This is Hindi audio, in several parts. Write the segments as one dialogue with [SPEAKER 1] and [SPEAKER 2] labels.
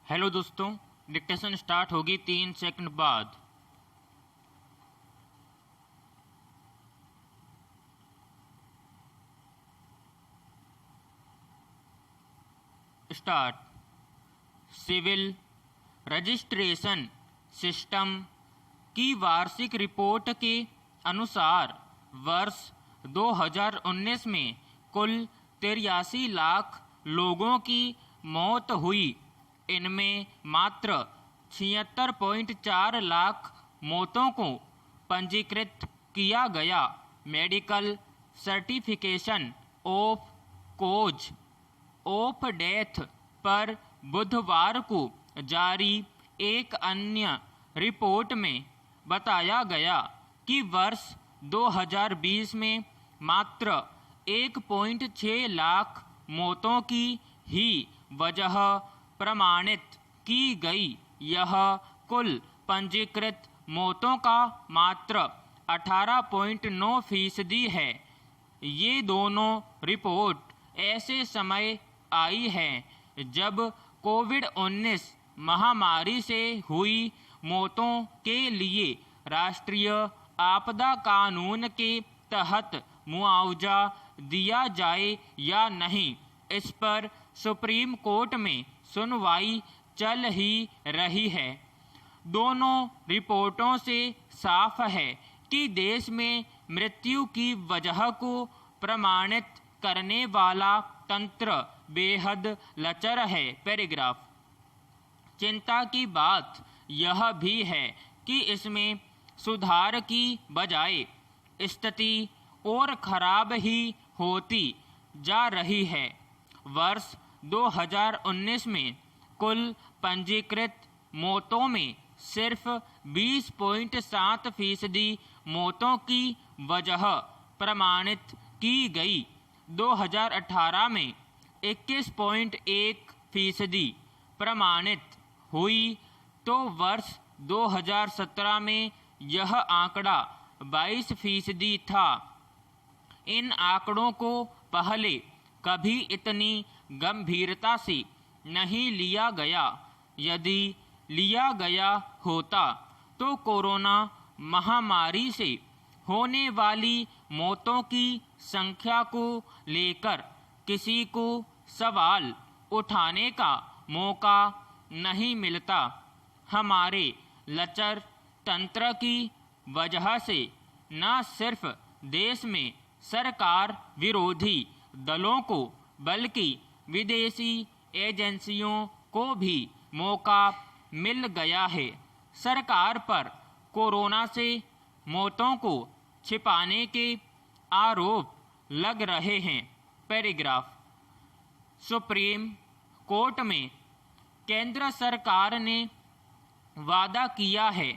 [SPEAKER 1] हेलो दोस्तों, डिक्टेशन स्टार्ट होगी 3 सेकंड बाद। स्टार्ट। सिविल रजिस्ट्रेशन सिस्टम की वार्षिक रिपोर्ट के अनुसार वर्ष 2019 में कुल 83 लाख लोगों की मौत हुई। इनमें मात्र 76.4 लाख मौतों को पंजीकृत किया गया। Medical certification of cause of death पर बुधवार को जारी एक अन्य रिपोर्ट में बताया गया कि वर्ष 2020 में मात्र 1.6 लाख मौतों की ही वजह प्रमाणित की गई। यह कुल पंजीकृत मौतों का मात्र 18.9% है। ये दोनों रिपोर्ट ऐसे समय आई है जब कोविड-19 महामारी से हुई मौतों के लिए राष्ट्रीय आपदा कानून के तहत मुआवजा दिया जाए या नहीं, इस पर सुप्रीम कोर्ट में सुनवाई चल ही रही है। दोनों रिपोर्टों से साफ है कि देश में मृत्यु की वजह को प्रमाणित करने वाला तंत्र बेहद लचर है। पैराग्राफ। चिंता की बात यह भी है कि इसमें सुधार की बजाय स्थिति और खराब ही होती जा रही है। वर्ष 2019 में कुल पंजीकृत मौतों में सिर्फ 20.7% मौतों की वजह प्रमाणित की गई। 2018 में 21.1% प्रमाणित हुई तो वर्ष 2017 में यह आंकड़ा 22% था। इन आंकड़ों को पहले कभी इतनी गंभीरता से नहीं लिया गया। यदि लिया गया होता तो कोरोना महामारी से होने वाली मौतों की संख्या को लेकर किसी को सवाल उठाने का मौका नहीं मिलता। हमारे लचर तंत्र की वजह से न सिर्फ देश में सरकार विरोधी दलों को बल्कि विदेशी एजेंसियों को भी मौका मिल गया है। सरकार पर कोरोना से मौतों को छिपाने के आरोप लग रहे हैं। पैराग्राफ। सुप्रीम कोर्ट में केंद्र सरकार ने वादा किया है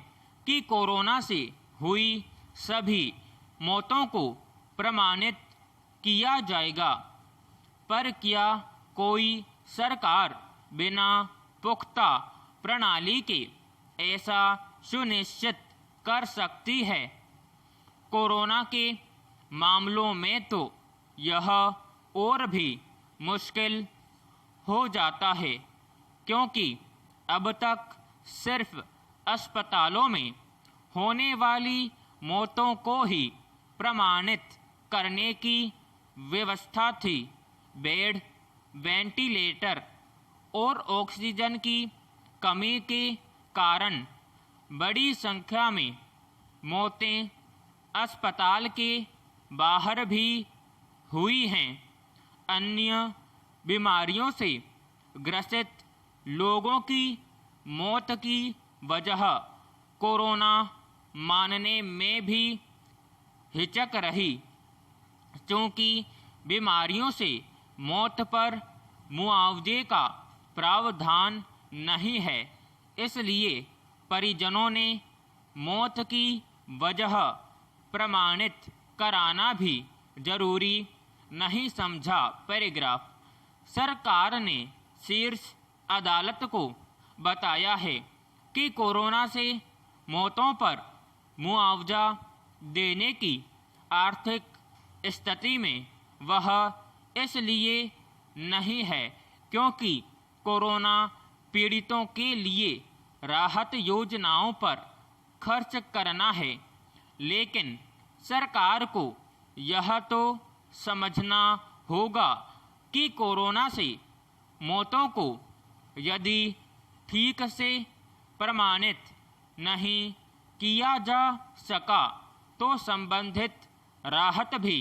[SPEAKER 1] कि कोरोना से हुई सभी मौतों को प्रमाणित किया जाएगा, पर क्या कोई सरकार बिना पुख्ता प्रणाली के ऐसा सुनिश्चित कर सकती है? कोरोना के मामलों में तो यह और भी मुश्किल हो जाता है, क्योंकि अब तक सिर्फ अस्पतालों में होने वाली मौतों को ही प्रमाणित करने की व्यवस्था थी। बेड, वेंटिलेटर और ऑक्सीजन की कमी के कारण बड़ी संख्या में मौतें अस्पताल के बाहर भी हुई हैं। अन्य बीमारियों से ग्रसित लोगों की मौत की वजह कोरोना मानने में भी हिचक रही, क्योंकि बीमारियों से मौत पर मुआवजे का प्रावधान नहीं है। इसलिए परिजनों ने मौत की वजह प्रमाणित कराना भी जरूरी नहीं समझा। पैराग्राफ। सरकार ने शीर्ष अदालत को बताया है कि कोरोना से मौतों पर मुआवजा देने की आर्थिक स्थिति में वह इसलिए नहीं है क्योंकि कोरोना पीड़ितों के लिए राहत योजनाओं पर खर्च करना है, लेकिन सरकार को यह तो समझना होगा कि कोरोना से मौतों को यदि ठीक से प्रमाणित नहीं किया जा सका तो संबंधित राहत भी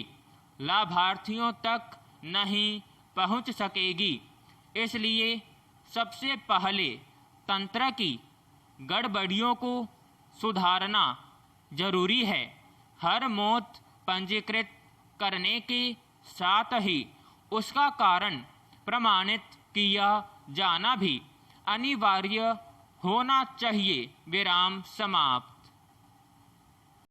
[SPEAKER 1] लाभार्थियों तक नहीं पहुंच सकेगी। इसलिए सबसे पहले तंत्र की गड़बड़ियों को सुधारना जरूरी है। हर मौत पंजीकृत करने के साथ ही उसका कारण प्रमाणित किया जाना भी अनिवार्य होना चाहिए। विराम समाप्त।